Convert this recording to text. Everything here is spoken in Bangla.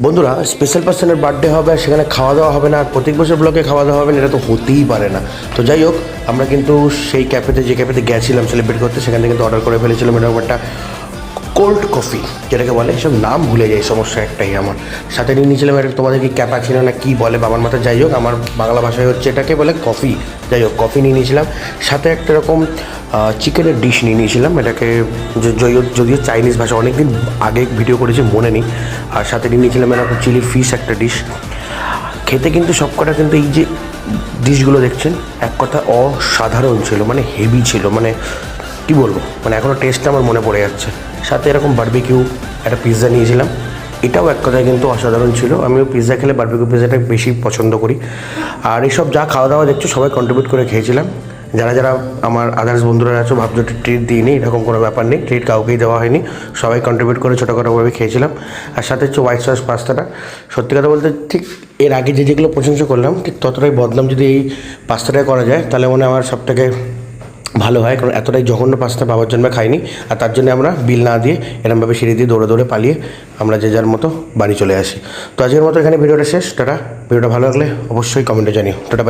বন্ধুরা, স্পেশাল পার্সনের বার্থডে হবে আর সেখানে খাওয়া দাওয়া হবে না, আর প্রত্যেক বছর ব্লগে খাওয়া দাওয়া হবে না, এটা তো হতেই পারে না। তো যাই হোক, আমরা কিন্তু সেই ক্যাফেতে যে ক্যাফেতে গেছিলাম সেলিব্রেট করতে, সেখান থেকে কিন্তু অর্ডার করে ফেলেছিলাম এরকম একটা কোল্ড কফি, যেটাকে বলে, সব নাম ভুলে যাই, সমস্যা একটাই আমার। সাথে নিয়ে নিয়েছিলাম একটা, তোমাদের কি ক্যাপাচিনো না কি বলে বাবার মাথা, যাই হোক আমার বাংলা ভাষায় হচ্ছে এটাকে বলে কফি। যাই হোক, কফি নিয়ে নিয়েছিলাম, সাথে একটা এরকম চিকেনের ডিশ নিয়ে নিয়েছিলাম, এটাকে যদিও চাইনিজ ভাষা, অনেক দিন আগে ভিডিও করেছি মনে নেই। আর সাথে নিয়ে নিয়েছিলাম এরকম চিলি ফিশ একটা ডিশ। খেতে কিন্তু সবকটা কিন্তু এই যে ডিশগুলো দেখছেন, এক কথা অসাধারণ ছিল, মানে হেভি ছিল, মানে কী বলবো, মানে এখনও টেস্টটা আমার মনে পড়ে যাচ্ছে। সাথে এরকম বারবিকিউ একটা পিৎজা নিয়েছিলাম, এটাও এক কথায় কিন্তু অসাধারণ ছিল। আমিও পিৎজা খেলে বারবিকিউ পিৎজাটা বেশি পছন্দ করি। আর এইসব যা খাওয়া দাওয়া দেখছো সবাই কন্ট্রিবিউট করে খেয়েছিলাম। যারা যারা আমার আদার্স বন্ধুরা আছো ভাবছো ট্রিট দিইনি, এরকম কোনো ব্যাপার নেই, ট্রিট কাউকেই দেওয়া হয়নি, সবাই কন্ট্রিবিউট করে ছোটোখাটোভাবে খেয়েছিলাম। আর সাথে হচ্ছে হোয়াইট সস পাস্তাটা, সত্যি কথা বলতে ঠিক এর আগে যেগুলো প্রশংসা করলাম ঠিক ততটাই বদনাম যদি এই পাস্তাটায় করা যায় তাহলে মনে হয় আমার সবথেকে ভালো হয়, কারণ এতটাই জঘন্য পাস্তা বাবার জন্য খাইনি। আর তার জন্য আমরা বিল না দিয়ে এরমভাবে সিঁড়ি দিয়ে দৌড়ে দৌড়ে পালিয়ে আমরা যে যার মতো বাড়ি চলে আসি। তো আজকের মতো এখানে ভিডিওটা শেষ। টাটা। ভিডিওটা ভালো লাগলে অবশ্যই কমেন্টে জানিও। টাটা।